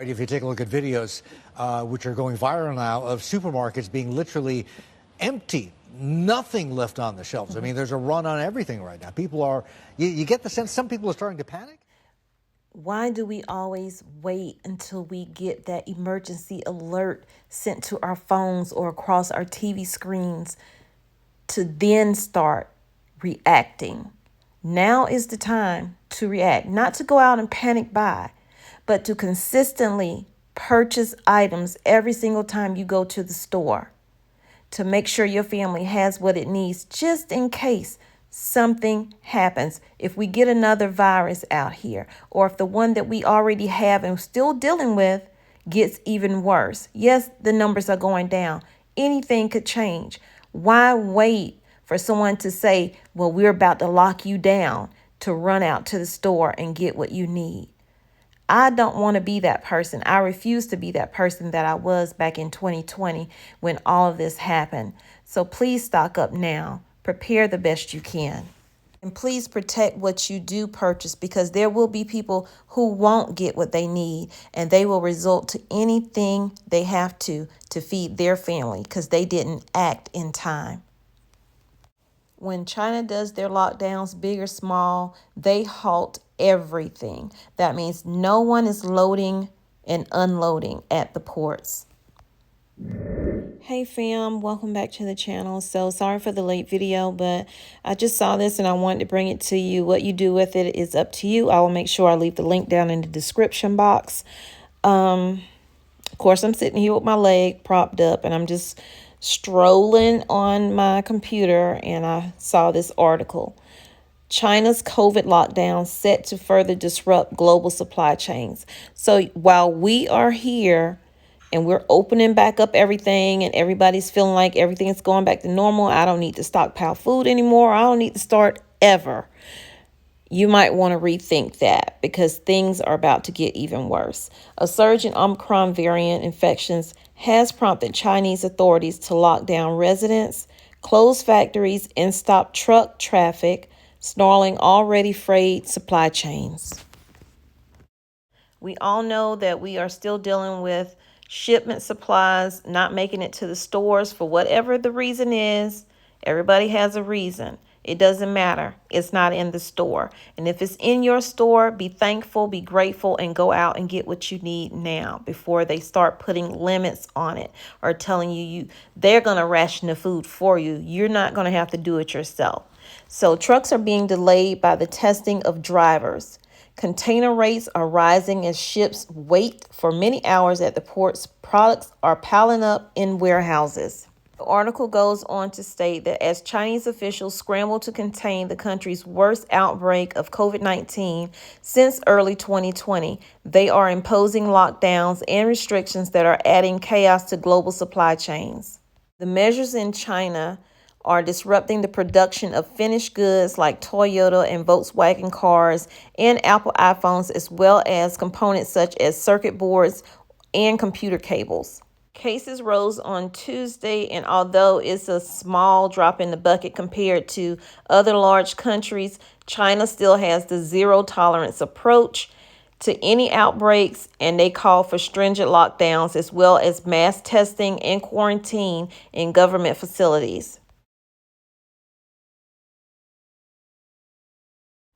If you take a look at videos which are going viral now of supermarkets being literally empty, nothing left on the shelves. I mean, there's a run on everything right now. People are, you get the sense some people are starting to panic. Why do we always wait until we get that emergency alert sent to our phones or across our TV screens to then start reacting? Now is the time to react, not to go out and panic buy, but to consistently purchase items every single time you go to the store to make sure your family has what it needs just in case something happens. If we get another virus out here, or if the one that we already have and still dealing with gets even worse. Yes, the numbers are going down. Anything could change. Why wait for someone to say, well, we're about to lock you down to run out to the store and get what you need? I don't want to be that person. I refuse to be that person that I was back in 2020 when all of this happened. So please stock up now. Prepare the best you can. And please protect what you do purchase, because there will be people who won't get what they need, and they will resort to anything they have to feed their family because they didn't act in time. When China does their lockdowns, big or small, they halt everything. That means no one is loading and unloading at the ports. Hey fam, welcome back to the channel. So sorry for the late video, but I just saw this and I wanted to bring it to you. What you do with it is up to you. I will make sure I leave the link down in the description box. Of course, I'm sitting here with my leg propped up and I'm just strolling on my computer and I saw this article. China's COVID lockdown set to further disrupt global supply chains. So while we are here and we're opening back up everything and everybody's feeling like everything is going back to normal, I don't need to stockpile food anymore. I don't need to start ever. You might want to rethink that because things are about to get even worse. A surge in Omicron variant infections has prompted Chinese authorities to lock down residents, close factories, and stop truck traffic, snarling already frayed supply chains. We all know that we are still dealing with shipment supplies not making it to the stores for whatever the reason is. Everybody has a reason. It doesn't matter. It's not in the store. And if it's in your store, be thankful, be grateful, and go out and get what you need now before they start putting limits on it or telling you they're going to ration the food for you. You're not going to have to do it yourself. So trucks are being delayed by the testing of drivers. Container rates are rising as ships wait for many hours at the ports. Products are piling up in warehouses. The article goes on to state that as Chinese officials scramble to contain the country's worst outbreak of COVID-19 since early 2020, they are imposing lockdowns and restrictions that are adding chaos to global supply chains. The measures in China are disrupting the production of finished goods like Toyota and Volkswagen cars and Apple iPhones, as well as components such as circuit boards and computer cables. Cases rose on Tuesday, and although it's a small drop in the bucket compared to other large countries, China still has the zero tolerance approach to any outbreaks, and they call for stringent lockdowns as well as mass testing and quarantine in government facilities.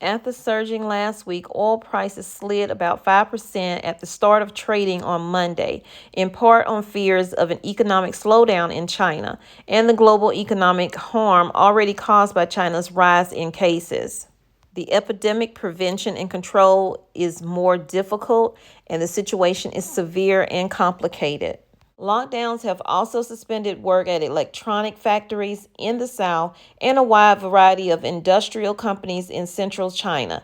After surging last week, oil prices slid about 5% at the start of trading on Monday, in part on fears of an economic slowdown in China and the global economic harm already caused by China's rise in cases. The epidemic prevention and control is more difficult, and the situation is severe and complicated. Lockdowns have also suspended work at electronic factories in the South and a wide variety of industrial companies in central China.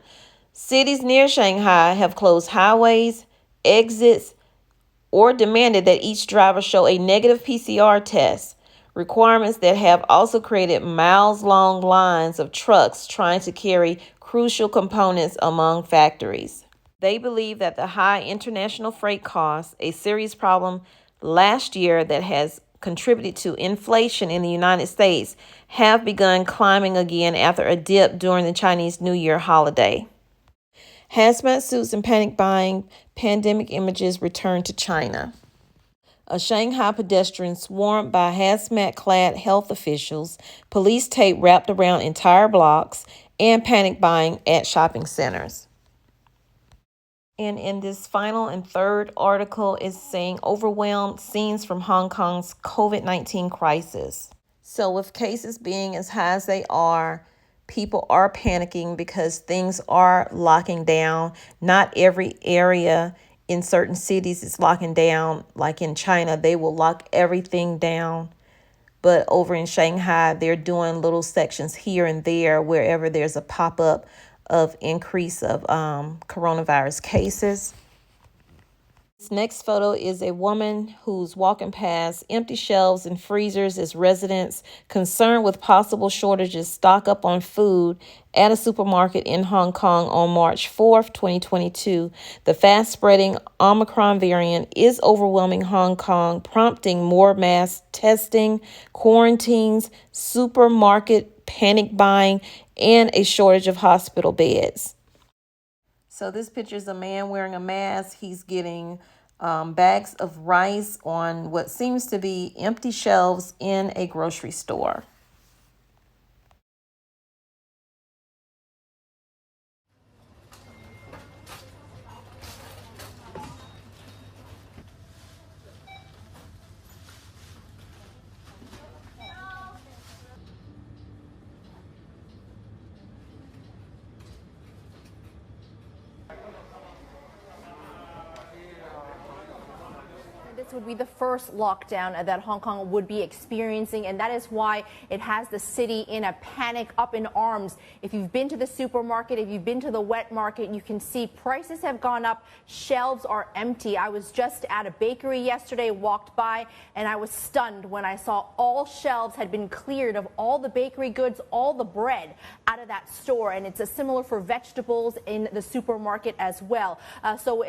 Cities near Shanghai have closed highways, exits, or demanded that each driver show a negative PCR test, requirements that have also created miles-long lines of trucks trying to carry crucial components among factories. They believe that the high international freight costs, a serious problem last year that has contributed to inflation in the United States, have begun climbing again after a dip during the Chinese New Year holiday. Hazmat suits and panic buying, pandemic images return to China. A Shanghai pedestrian swarmed by hazmat-clad health officials, police tape wrapped around entire blocks, and panic buying at shopping centers. And in this final and third article is saying overwhelmed scenes from Hong Kong's COVID-19 crisis. So with cases being as high as they are, people are panicking because things are locking down. Not every area in certain cities is locking down. Like in China, they will lock everything down. But over in Shanghai, they're doing little sections here and there wherever there's a pop-up of increase of coronavirus cases. This next photo is a woman who's walking past empty shelves and freezers as residents concerned with possible shortages stock up on food at a supermarket in Hong Kong on March 4th, 2022. The fast-spreading Omicron variant is overwhelming Hong Kong, prompting more mass testing, quarantines, supermarket panic buying, and a shortage of hospital beds. So this picture is a man wearing a mask. He's getting bags of rice on what seems to be empty shelves in a grocery store. This would be the first lockdown that Hong Kong would be experiencing, and that is why it has the city in a panic, up in arms. If you've been to the supermarket, if you've been to the wet market, you can see prices have gone up, shelves are empty. I was just at a bakery yesterday, walked by, and I was stunned when I saw all shelves had been cleared of all the bakery goods, all the bread out of that store, and it's similar for vegetables in the supermarket as well. So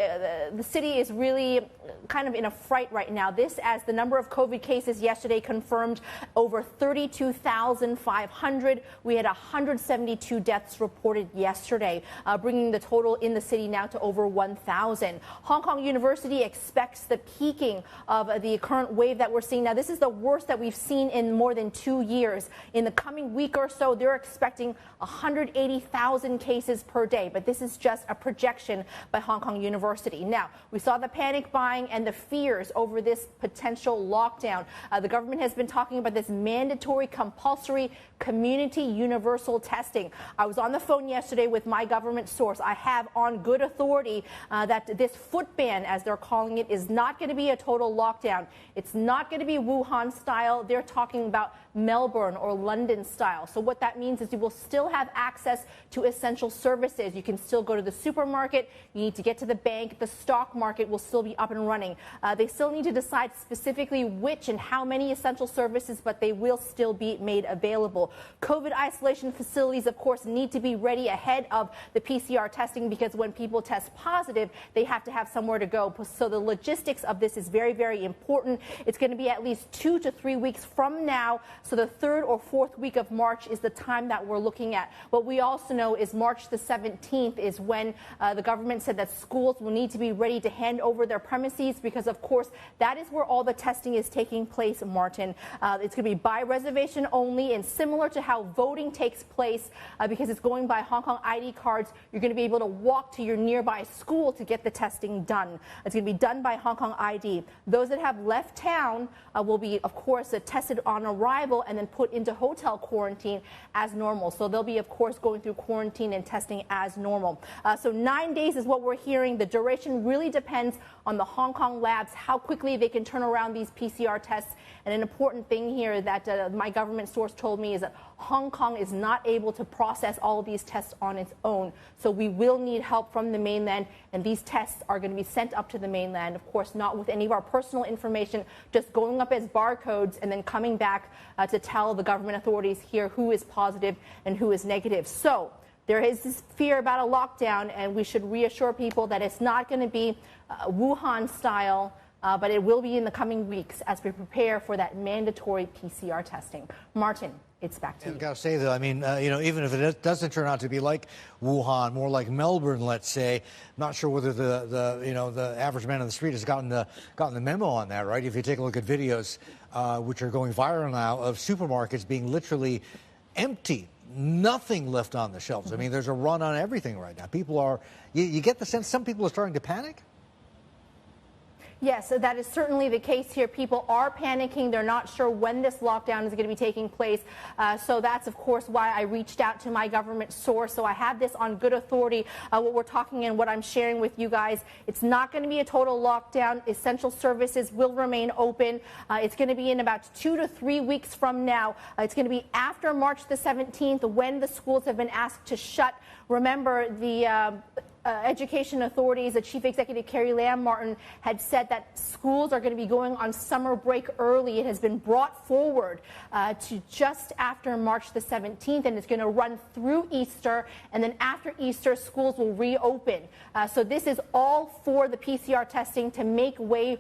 the city is really kind of in a fright right now. This as the number of COVID cases yesterday confirmed over 32,500. We had 172 deaths reported yesterday, bringing the total in the city now to over 1,000. Hong Kong University expects the peaking of the current wave that we're seeing. Now, this is the worst that we've seen in more than 2 years. In the coming week or so, they're expecting 180,000 cases per day, but this is just a projection by Hong Kong University. Now, we saw the panic buying and the fears over this potential lockdown. The government has been talking about this mandatory, compulsory, community universal testing. I was on the phone yesterday with my government source. I have on good authority that this foot ban, as they're calling it, is not going to be a total lockdown. It's not going to be Wuhan style. They're talking about Melbourne or London style. So what that means is you will still have access to essential services. You can still go to the supermarket. You need to get to the bank. The stock market will still be up and running. They still need to decide specifically which and how many essential services, but they will still be made available. COVID isolation facilities, of course, need to be ready ahead of the PCR testing, because when people test positive, they have to have somewhere to go. So the logistics of this is very, very important. It's going to be at least 2 to 3 weeks from now. So the 3rd or 4th week of March is the time that we're looking at. What we also know is March the 17th is when the government said that schools will need to be ready to hand over their premises, because, of course, that is where all the testing is taking place, Martin. It's going to be by reservation only, and similar to how voting takes place, because it's going by Hong Kong ID cards, you're going to be able to walk to your nearby school to get the testing done. It's going to be done by Hong Kong ID. Those that have left town will be, of course, tested on arrival and then put into hotel quarantine as normal. So they'll be, of course, going through quarantine and testing as normal. So 9 days is what we're hearing. The duration really depends on the Hong Kong labs, how quickly they can turn around these PCR tests. And an important thing here that my government source told me is that Hong Kong is not able to process all of these tests on its own. So we will need help from the mainland, and these tests are going to be sent up to the mainland, of course, not with any of our personal information, just going up as barcodes and then coming back to tell the government authorities here who is positive and who is negative. So there is this fear about a lockdown, and we should reassure people that it's not going to be Wuhan style, but it will be in the coming weeks as we prepare for that mandatory PCR testing. Martin. It's back to you. I've got to say, though, I mean, even if it doesn't turn out to be like Wuhan, more like Melbourne, let's say, I'm not sure whether the average man on the street has gotten the memo on that, right? If you take a look at videos which are going viral now of supermarkets being literally empty, nothing left on the shelves. I mean, there's a run on everything right now. People are, you get the sense some people are starting to panic? Yes, so that is certainly the case here. People are panicking. They're not sure when this lockdown is going to be taking place. So that's, of course, why I reached out to my government source. So I have this on good authority, what we're talking and what I'm sharing with you guys. It's not going to be a total lockdown. Essential services will remain open. It's going to be in about 2 to 3 weeks from now. It's going to be after March the 17th when the schools have been asked to shut. Remember, the education authorities, the chief executive Carrie Lam Martin had said that schools are going to be going on summer break early. It has been brought forward to just after March the 17th, and it's going to run through Easter, and then after Easter, schools will reopen. So this is all for the PCR testing to make way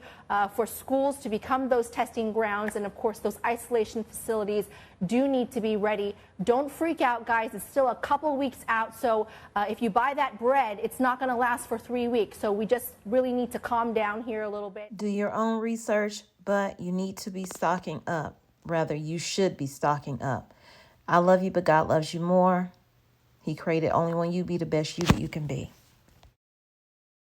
for schools to become those testing grounds, and of course those isolation facilities do need to be ready. Don't freak out, guys. It's still a couple weeks out, so if you buy that bread, it's not going to last for 3 weeks. So we just really need to calm down here a little bit. Do your own research, but you need to be stocking up. Rather, you should be stocking up. I love you, but God loves you more. He created only when you be the best you that you can be.